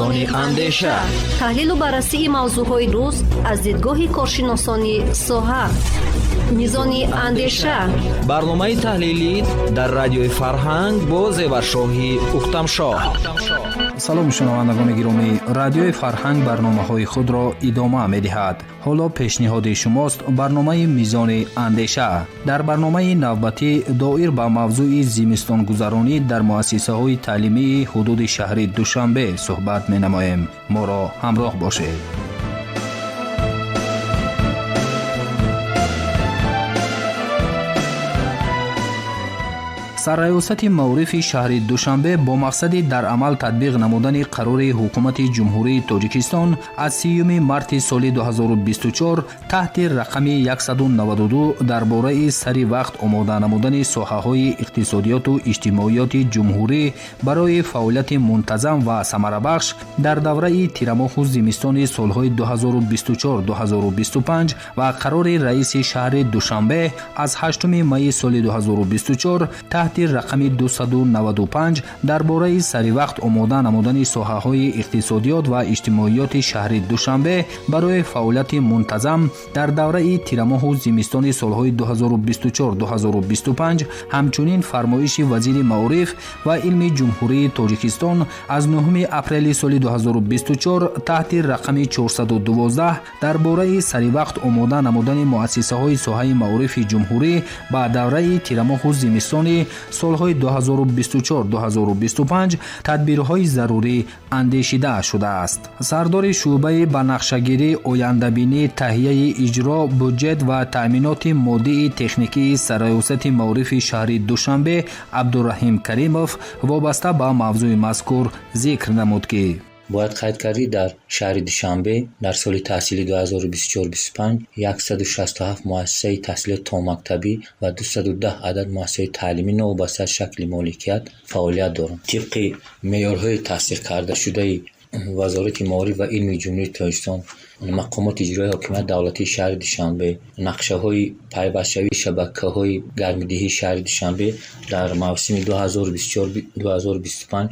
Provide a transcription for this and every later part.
میزان اندیشه، تحلیل و بررسی موضوعهای روز از دیدگاه کارشناسان ساحه. میزان اندیشه، برنامه تحلیلی در رادیوی فرهنگ با زیورشاهی اختمشاه. سلام شنوندگان گرامی، رادیوی فرهنگ برنامه‌های خود را ادامه می‌دهد. حالا پیشنهاد شماست برنامه میزان اندیشه. در برنامه نوبتی دایر به موضوع زمستان گذرانی در مؤسسه‌های تعلیمی حدود شهر دوشنبه صحبت می‌نماییم. ما را همراه باشید. سرریاست معارف شهر دوشنبه با مقصد در عمل تطبیق نمودن قرار حکومت جمهوری تاجیکستان از 30 مارس سال 2024 تحت رقم 192 درباره سری وقت آماده نمودن ساحه‌های اقتصادیات و اجتماعیات جمهوری برای فعالیت منتظم و ثمره‌بخش در دوره تیرماه و زمستان سال‌های 2024-2025 و قرار رئیس شهر دوشنبه از 8 می سال 2024 تحت رقم 295 درباره سری وقت آماده نمودن ساحه‌های اقتصادیات و اجتماعیات شهر دوشنبه برای فعالیت منتظم در دوره تیرماه و زمستان سال‌های 2024-2025 همچنین فرمایش وزیر معارف و علم جمهوری تاجیکستان از 9 اپریل سال 2024 تحت رقم 412 درباره سری وقت آماده نمودن مؤسسه‌های ساحه معارف جمهوری با دوره تیرماه و زمستان سالهای 2024-2025 تدبیرهای ضروری اندیشیده شده است. سردار شعبه بنقشه‌گیری، آینده‌بینی، تهیه اجرا، بودجت و تأمینات مادی تکنیکی سرریاست معارف شهر دوشنبه عبدالرحیم کریموف وابسته به موضوع مذکور ذکر نمود که باید قید کردی در شهر دوشنبه در سال تحصیلی 2024-25 167 مؤسسه تحصیل تا مکتبی و 210 عدد مؤسسه تعلیمی نوبسته شکل مالکیت فعالیت دارند. طبق معیارهای تصدیق کرده شده وزارت معارف و علم جمهوری تاجیکستان، مقامات اجرایی حاکمیت دولتی شهر دوشنبه، نقشه‌های پیوست‌شوی شبکه‌های گرم‌دهی شهر دوشنبه در موسم 2024-2025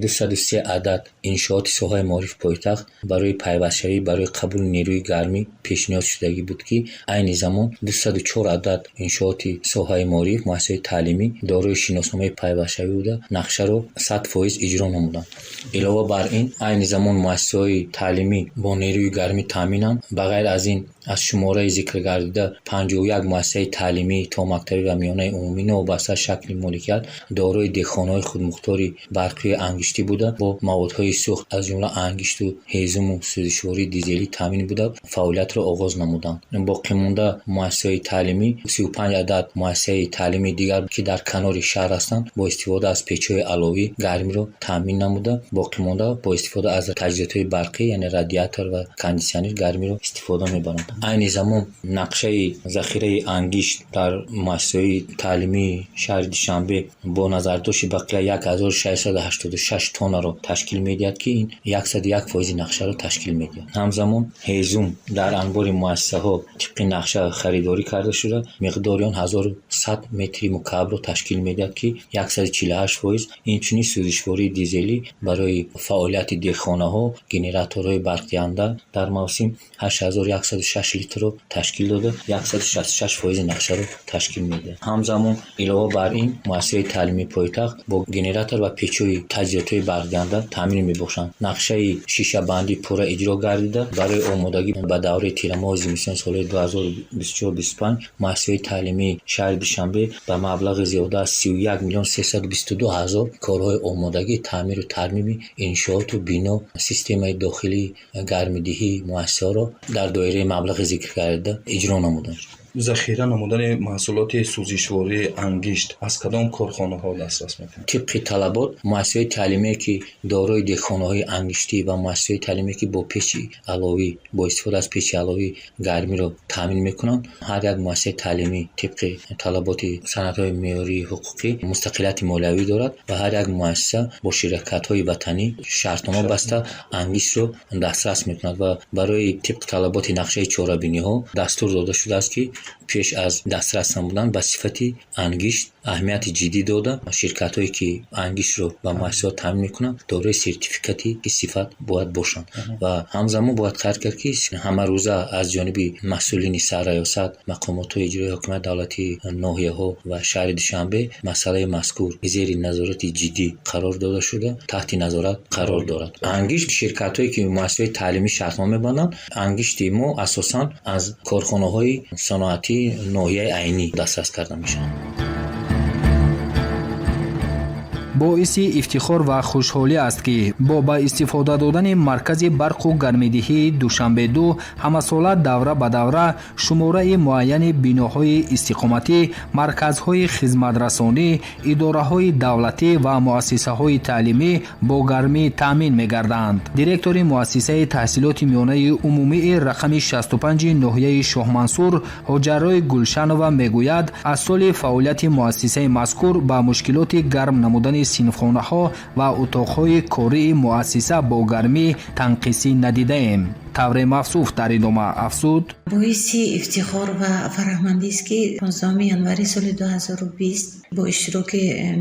203 عدد انشاءات ساحه معارف پایتخت برای پیوست‌شوی برای قبول نیروی گرمی پیشنهاد شدگی بود که عین زمان 204 عدد انشاءات ساحه معارف مؤسسه تعلیمی دارای شناسنامه پیوست‌شوی بوده نقشه را 100% اجرا نمودند. علاوه بر این عین زمان مؤسسه‌های تعلیمی با نیروی گرمی تامینند. بغیر از این از شماره ذکر گردیده 51 مؤسسه تعلیمی تا مکتبی و میانه عمومی نوبسته شکل مالکیت دارای دهخانه‌های خودمختاری برقی انگشتی بوده با موادهای سوخت از جمله انگشت و هیزم و سوزشواری دیزلی تامین بوده فعالیت را آغاز نمودند. باقی مانده مؤسسه تعلیمی 35 عدد مؤسسه تعلیمی دیگر که در کنار شهر هستند با استفاده از پیچ‌های علاوی گرمی را تامین نموده. باقی مانده با استفاده از تجهیزات برقی یعنی رادیاتور و کاندیسیونر گرمی را استفاده می‌برند. عین زمان نقشه ذخیره انگشت در مؤسسه تعلیمی شهر دوشنبه با نظر داشت بقیه 1686 تن را تشکیل می‌دهد که این 101% نقشه را تشکیل می‌دهد. همزمان هیزم در انبار مؤسسه‌ها طبق نقشه خریداری کرده شده مقدار آن 1100 متر مکعب را تشکیل می‌دهد که 148% اینچنین سوزشواری دیزلی برای فعالیت دهخانه‌ها گنراتورهای برقی‌انده در موسم 8106 لیتر رو تشکیل داده 166% نقشه رو تشکیل میده. همزمان علاوه بر این مؤسسه تعلیمی پایتخت با گنراتور و پیچ‌های تجهیزات برقی‌انده تامین می‌بخشند. نقشه شیشه بندی پورا اجرا گردیده برای آمادگی به دوره تیرماه زمستان سال 2024-25 مؤسسه تعلیمی شهر دوشنبه به مبلغ زیاده از 31,322,000 کارهای آمادگی تعمیر و ترمیم انشاءات و بنا سیستم داخلی گرم‌دهی مؤسسه را در دایره مبلغ ذکر کرده اجرا نمودند. ذخیره نمودن محصولات سوزشواری انگشت از کدام کارخانه‌ها دسترس می‌کنند؟ طبق طلبات مؤسسه تعلیمی که دارای دهخانه‌های انگشتی و مؤسسه تعلیمی که با پیچ علاوی با استفاده از پیچ علاوی گرمی را تامین می‌کنند هر یک مؤسسه تعلیمی طبق طلبات سندهای معیاری حقوقی مستقلیت مالیوی دارد و هر یک مؤسسه با شرکت‌های وطنی شرطنامه بسته انگشت را دسترس می‌کند و برای طبق طلبات نقشه چهاربینی‌ها دستور داده شده است که پیش از دسترس نمودن به صفت انگشت اهمیت جدی داده. شرکت هایی که انگشت رو به مؤسسات تامین میکنن دارای سرتیفیکاتی که صفت باید باشن و همزمان باید خیر کرد که همه روزه از جانب مسئولین سرریاست، مقامات اجرایی حکومت دولتی ناحیه ها و شهر دوشنبه مسئله مذکور زیر نظارت جدی قرار داده شده، تحت نظارت قرار دارد. انگشت شرکت هایی که مؤسسات تعلیمی شرطنامه بندند، انگشت ما اساسا از کارخانه های صنعتی ناحیه عینی دسترس کرده میشن. باعث افتخار و خوشحالی است که با استفاده دادن مرکز برق و گرمایدهی دوشنبه 2 همساله دوره به دوره شماره معین بیناهای استقامتی، مرکزهای خدمترسانی، اداره‌های دولتی و مؤسسه‌های تعلیمی با گرمی تامین می‌گردند. دیرکتور مؤسسه تحصیلات میانه عمومی رقم 65 ناحیه شاه منصور هاجرای گلشنوه میگوید از سال فعالیت مؤسسه مذکور با مشکلات گرم نمودن سینفخانه ها و اتاقهای کاری مؤسسه با گرمی تنقیسی ندیده ایم. طور مفصوف در ادامه افزود: باعث افتخار و فرحمندی است که 15 ینوری سال 2020 با اشتراک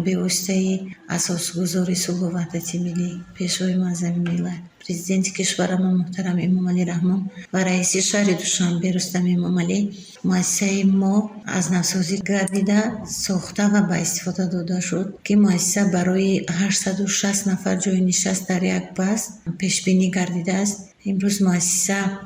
به واسطه اساسگذار صلح و وحدت ملی، پیشوای معظم ملت، پرزیدنت کشورمان محترم امام علی رحمان و رئیس شهر دوشنبه رستم امام علی، مؤسسه ما از نوسازی گردیده ساخته و به استفاده داده شد که مؤسسه برای 860 نفر جای نشست در یک بست پیش بینی گردیده است. امروز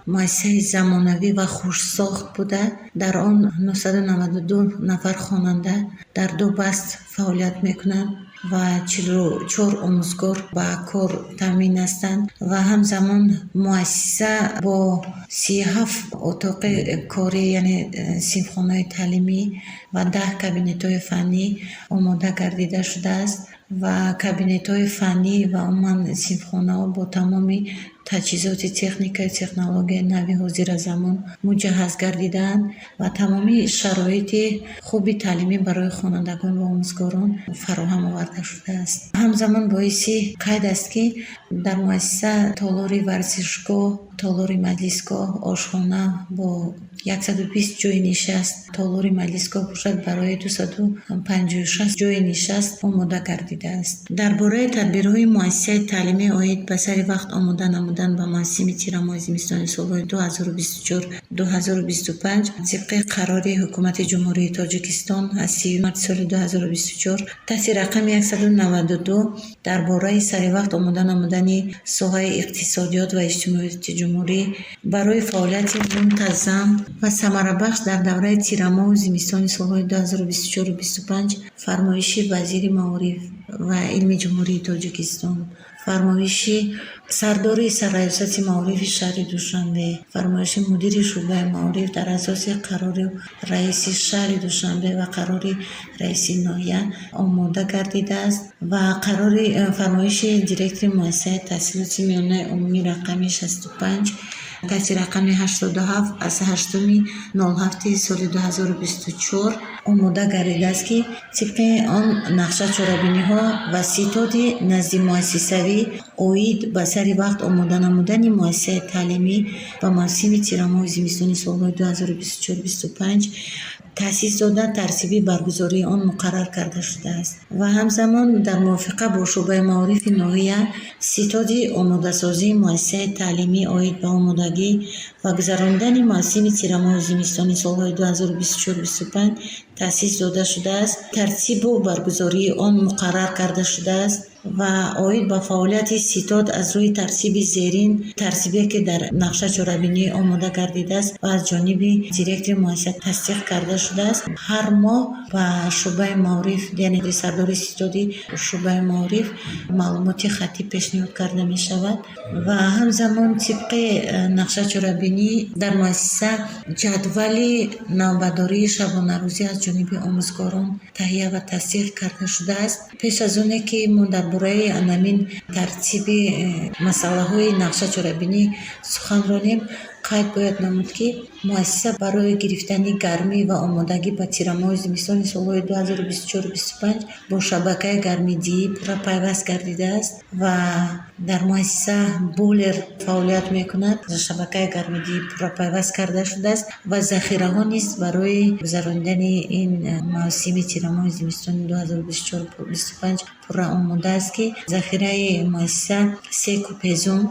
مؤسسه زمانوی و خوش ساخت بوده. در آن 992 نفر خواننده در 2 بست فعالیت میکنند و 44 آموزگار با کار تامین هستند و همزمان مؤسسه با 37 اتاق کاری یعنی صنفخانه تعلیمی و 10 کابینت‌های فنی آماده گردیده شده است و کابینت‌های فنی و عموما صنفخانه‌ها با تمامی تجهیزات تکنیکی تکنولوژی نوی حاضر زمان مجهز گردیدند و تمامی شرایط خوبی تعلیمی برای خوانندگان و آموزگاران فراهم آورده شده است. همزمان باعث قید است که در مؤسسه تالاری ورزشگاه، تالاری مجلسگاه، آشخانه با 120 جای نشست، تالاری مجلسگاه باشد برای 256 جای نشست آماده گردیده است. درباره تدبیرهای مؤسسه تعلیمی عاید به سر وقت آماده نمودن به موسم تیرماه زمستان سال 2024-2025 طبق قرار حکومت جمهوری تاجیکستان از 30 مارس سال 2024 تحت رقم 192 درباره سر وقت آماده نمودن ساحه اقتصادیات و اجتماعیات جمهوری برای فعالیت منتظم و ثمره بخش در دوره تیرماه و زمستان سال 2024-2025 فرمایش وزیر معارف و علم جمهوری تاجیکستان، فرمایش سردار سرریاست معارف شهر دوشنبه، فرمایش مدیر شعبه معارف در اساس قرار رئیس شهر دوشنبه و قرار رئیس ناحیه آماده گردیده است و قرار فرمایش دیرکتور مؤسسه تحصیلات میانه عمومی رقم 65 تحت رقم 87 از 8/07 سال 2024 آماده گردیده است که طبق آن نقشه چاره‌بینی ها و ستاد نزد مؤسسوی عاید به سر وقت آماده نمودن مؤسسه تعلیمی و موسم تیرماه و زمستان سال 2024-2025 تأسیس دادن ترتیبی برگزاری آن مقرر کرده شده است و همزمان در موافقه با شعبه معارف ناحیه ستاد آماده سازی مؤسسه تعلیمی عاید به آمادگی و گذراندن موسم تیرماه و زمستان سال 2024-2025 تأسیس داده شده است. ترتیب و برگزاری آن مقرر کرده شده است و عاید به فعالیت ستاد از روی ترتیب زیرین ترتیبی که در نقشه چاره‌بینی آماده گردیده است و از جانب دیرکتور مؤسسه تصدیق کرده شده است. هر ماه به شعبه معارف یعنی سردار ستادی شعبه معارف معلومات خطی پیشنهاد کرده می شود و همزمان طبق نقشه چاره‌بینی در مؤسسه جدول نوبتداری شبانه روزی از جانب آموزگاران تهیه و تصدیق کرده شده است. پیش از اون که ما درباره همین ترتیب مسئله های نقشه چاره‌بینی سخن رانیم، قید باید نمود که مؤسسه برای گرفتن گرمی و آمادگی به تیرماه زمستان سالهای 2024-25 با شبکه گرمیدهی پورا پیوست گردیده است و در مؤسسه بولر فعالیت میکند. شبکه گرمیدهی پورا پیوست کرده شده است و ذخیره ها نیز برای گذراندن این موسم تیرماه زمستان 2024-25 پورا آماده است که ذخیره مؤسسه 3 کوپزون،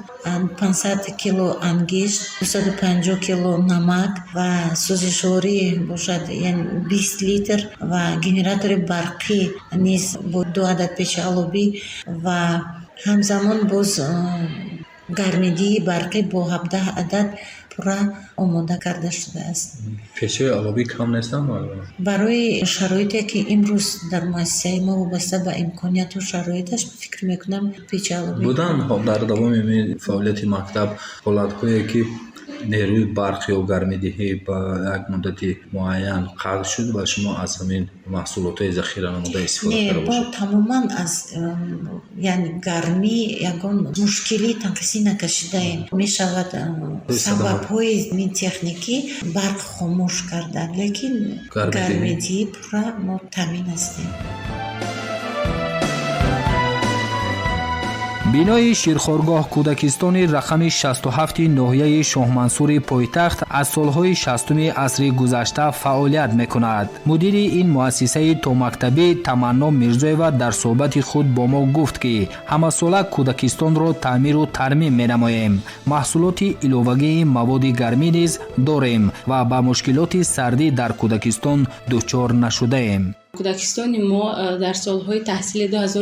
500 کیلو انگشت، 250 کیلو نمک و سوزشواری باشد یعنی 20 لیتر و گنراتور برقی نیز با 2 عدد پیچ علوبی و همزمان باز گرمیدهی برقی با 17 عدد پورا آماده کرده شده است. پیچ علوبی کم نیستن برای شرایطی که امروز در مؤسسه ما وابسته به امکانیت و شرایطش فکر میکنم پیچ علوبی بودن در دوام فعالیت مکتب حالت‌هایی که نیروی برقی و گرمیدهی با یک مدتی معین قطع شد و شما از همین محصولات ذخیره نموده استفاده کرده باشید. با تماما از یعنی گرمی یگان مشکلی تنقیصی نکشیده ایم. می شود سبب های این تکنیکی برق خاموش کرده لیکن گرمیدهی پورا ما تامین هستیم. بینای شیرخوارگاه کودکستانی رقم 67 ناحیه شاه منصور پایتخت از سالهای 60 عصر گذشته فعالیت میکند. مدیر این مؤسسه تا مکتبی تمنا میرزایeva در صحبت خود با ما گفت که همه ساله کودکستان را تعمیر و ترمیم مینماییم. محصولات علاوگی مواد گرمی نیز داریم و با مشکلات سردی در کودکستان دچار نشده ایم. کودکستان ما در سالهای تحصیل 2024-2025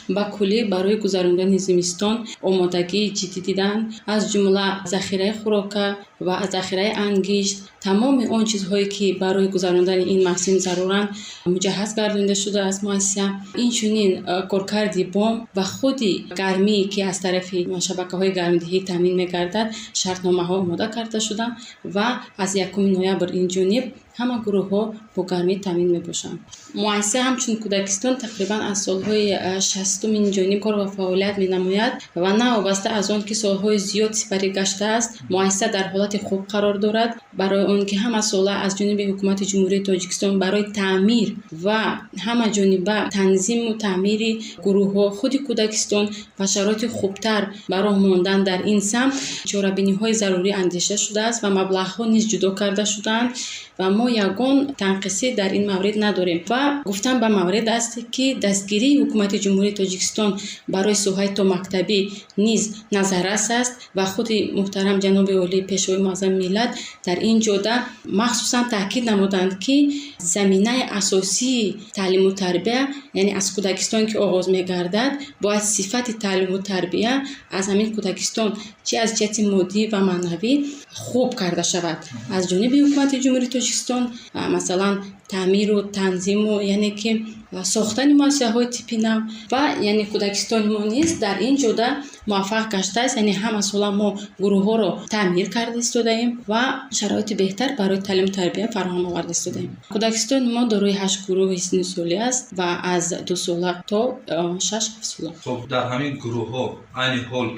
با کلی برای گذراندن زمستان آمادگی جدی دیدن از جمله ذخیره خوراک و ذخیره انگشت، تمام آن چیزهایی که برای گذراندن این موسم ضرورند مجهز گردانده شده است. مؤسسه این چنین کارکرد بام و خودی گرمی که از طرف شبکه‌های گرمدهی تامین می‌گردد شرطنامه‌ها آماده کرده شدند و از 1 نوامبر این جانب همه گروه‌ها با گرمی تامین می‌باشند. مؤسسه همچون کودکستان تقریبا از سالهای 60 این جانب کار و فعالیت می‌نماید و نه وابسته از آن که سالهای زیاد سپری گشته است، مؤسسه در حالت خوب قرار دارد برای آن که همه ساله از جانب حکومت جمهوری تاجیکستان برای تعمیر و همه جانبه تنظیم و تعمیر گروه‌ها خود کودکستان و شرایط خوبتر برای ماندن در این سمت چاره‌بینی‌های ضروری اندیشه شده است و مبلغ‌ها نیز جدا کرده شدند و ما یگان تنقیصی در این مورد نداریم و گفتن به مورد است که دستگیری حکومت جمهوری تاجیکستان برای سوهای تا مکتبی نیز نظررس است و خود محترم جناب عالی پیشوای معظم ملت در این جوده مخصوصا تاکید نمودند که زمینه اساسی تعلیم و تربیه یعنی از کودکستان که آغاز می‌گردد باید صفت تعلیم و تربیه از همین کودکستان چه از جهت مادی و معنوی خوب کرده شود. از جانب حکومت جمهوری تاجیکستان مثلا تعمیر و تنظیم و یعنی که ساختن مؤسسه‌های تیپی نو و یعنی کودکستان ما نیز در این جوده موفق گشته است. یعنی همه ساله ما گروه‌ها را تعمیر کرده استودیم و شرایط بهتر برای تعلیم تربیه فراهم آورده استودیم. کودکستان ما دارای 8 گروه سنی سالی است و از 2 ساله تا 6 ساله. خب در همین گروه‌ها عین حال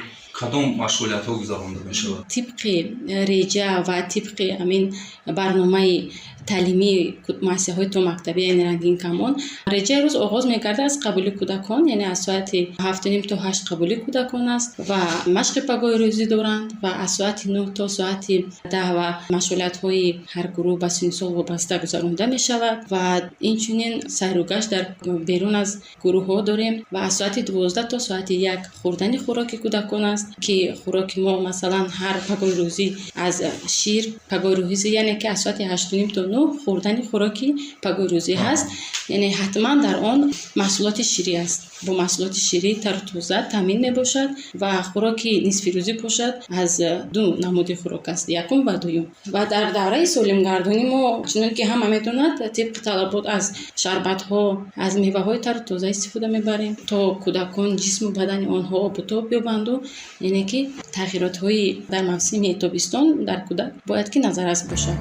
کدام مشغولیت‌ها گذرانده می‌شود؟ طبق ریجه و طبق همین برنامه تعلیمی مؤسسه‌های تو مکتبی یعنی رنگین کمان ریجه روز آغاز می‌گردد از قبول کودکان یعنی از ساعت 7:30 تا 8 قبول کودکان است و مشق پگاه روزی دارند و از ساعت 9 تا ساعت 10 و مشغولیت‌های هر گروه به سن سال وابسته گذرانده می‌شود و این چنین سیر و گشت در بیرون از گروه‌ها داریم و از ساعت 12 تا ساعت 1 خوردن خوراک کودکان است که خوراک ما مثلا هر پگاه روزی از شیر پگاه روزی یعنی که از ساعت 8:30 تا 9 خوردن خوراکی پگاه روزی هست یعنی حتما در آن محصولات شیری است. با محصولات شیری تر توزه تامین می باشد و خوراکی نصف روزی باشد از 2 نمود خوراک است، یکم و دوم. و در دوره سالم گردانی ما چنان که همه میدونند طبق طلبات از شربت ها از میوه های تر توزه استفاده میبریم تا کودکان جسم و بدن آنها آب و تاب یابند و یعنی که تغییرات های در موسم تابستان در کودک باید که نظررس باشد.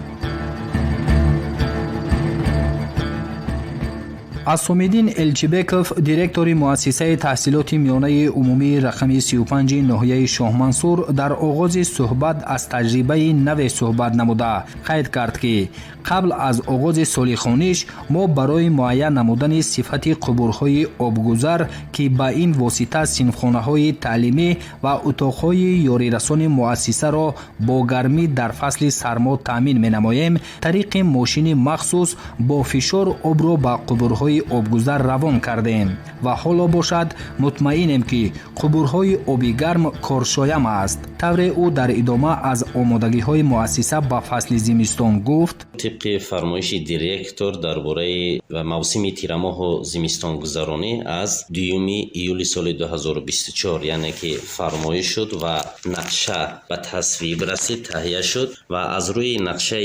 асомиддин элчибеков, директори муассисаи таҳсилоти миёнаи умумии рақами 35 ноҳияи Шоҳмансур, дар оғози суҳбат аз таҷрибаи наве суҳбат намуда қайд кард ки қабл аз оғози соли хониш мо барои муайян намудани сифати қубурҳои обгузар ки ба ин восита синфхонаҳои таълимӣ ва утоқҳои ёрирасони муассисаро бо гармӣ дар фасли сармо таъмин менамоем, тариқи мошини махсус бо фишор обро ба қубурҳои обгузар равон кардем ва ҳоло бошад мутмаинем ки қубурҳои оби гарм коршоям аст. тавре ӯ дар идома аз омодагиҳои муассиса ба фасли зимистон гуфт: طبق فرمایش دیرکتور درباره موسم تیرماه و زمستان گذرانی از 2 ایول سال 2024 یعنی که فرمایش شد و نقشه به تصویب رسید، تهیه شد و از روی نقشه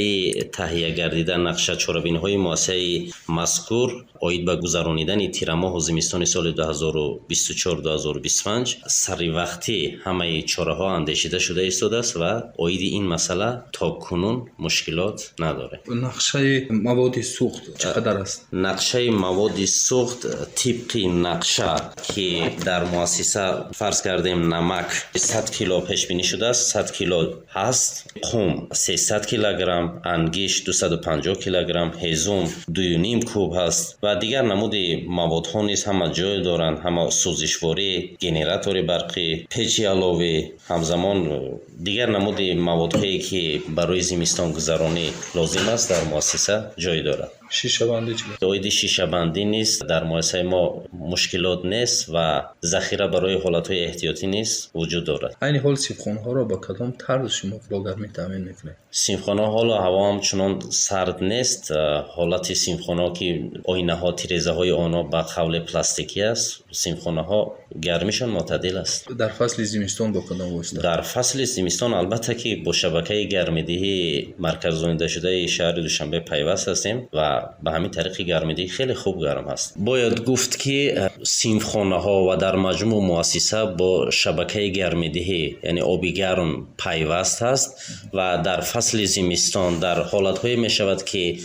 تهیه گردیده نقشه چاره‌بین‌های مؤسسه مذکور اید به گذرانیدن تیرماه و زمستان سال 2024-2025 سری وقتی همه چاره‌ها اندیشیده شده ایستاده است و اید این مسئله تا کنون مشکلات نداره. نقشه مواد سوخت چقدر است؟ نقشه مواد سوخت طبق نقشه که در مؤسسه فرض کردیم نمک 100 کیلو پیش بینی شده است، 100 کیلو هست، خم 300 کیلوگرم، انگشت 250 کیلوگرم، هیزم 2.5 کوب هست و دیگر نمود موادها نیز همه جای دارند، همه سوزشواری، گنراتور برقی، پیچ علاوه، همزمان دیگر نمود موادهایی که برای زمستان گذرانی لازم است در مؤسسه جای دارد. شیشه بندی چیه؟ اید شیشه بندی نیست در مؤسسه ما مشکلات نیست و ذخیره برای حالتهای احتیاطی نیست وجود دارد. این حال سیمخانه ها را با کدام طرز شما با گرمی تامین میکنید؟ سیمخانه حال هوا هم چنان سرد نیست، حالت سیمخانه ها که آینه ها تیرزه های آنها با قول پلاستیکی است، سیمخانه ها گرمیشان معتدل است. در فصل زمستان با کدام واسطه؟ در فصل زمستان البته که با شبکه گرمیدهی مرکزگزینیده شده شهر دوشنبه پیوست هستیم و به همین طریق گرمیدهی خیلی خوب گرم است. باید گفت که سیمخانه ها و در مجموع مؤسسه با شبکه گرمیدهی یعنی آبی گرم پیوست است و در فصل زمستان در حالت‌های می شود که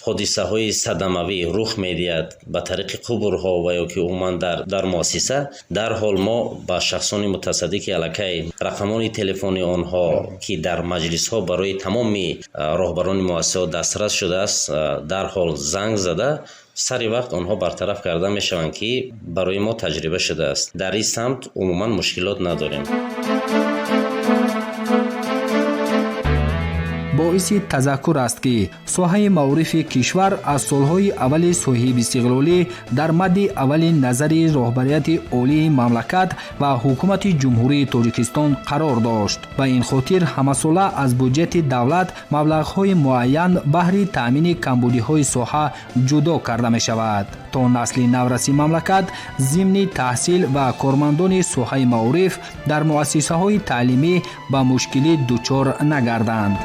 حادثه های صدموی رخ می‌دهد به طریق قبورها و یا که عموما در مؤسسه، در حال ما با شخصان متصدی که علاقه رقمان تلفنی آنها که در مجلس ها برای تمام راهبران مؤسسه دسترس شده است در حال زنگ زده سری وقت آنها برطرف کرده میشوند که برای ما تجربه شده است. در این سمت عموما مشکلات نداریم. боиси тазаккур аст ки соҳаи маорифи кишвар аз солҳои аввали соҳибистиқлолӣ дар мадди аввали назари роҳбарияти олии мамлакат ва ҳукумати ҷумҳурии тоҷикистон қарор дошт. ба ин хотир ҳамасола аз буҷети давлат маблағҳои муайян баҳри таъмини камбудиҳои соҳа ҷудо карда мешавад то насли навраси мамлакат зимни таҳсил ва кормандони соҳаи маориф дар муассисаҳои таълимӣ ба мушкилӣ дучор нагарданд.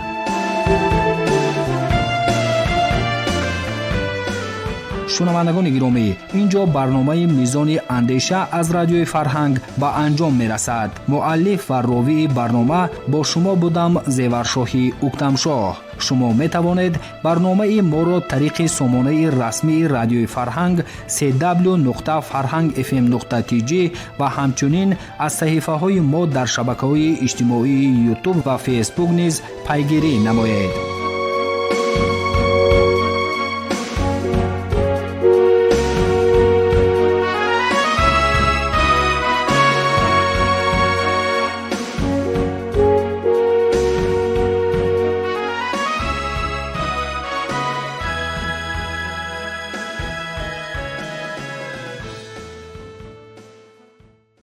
шунавандагони гиромӣ, инҷо барномаи мизони андеша аз радиои фарҳанг ба анҷом мерасад. муаллиф ва ровии барнома бо шумо будам зеваршоҳи уктамшоҳ. шумо метавонед барномаи моро тариқи сомонаи расмии радиои фарҳанг cw.farhangfm.tg ва ҳамчунин аз саҳифаҳои мо дар шабакаҳои иҷтимоии ютуб ва фейсбук низ пайгирӣ намоед.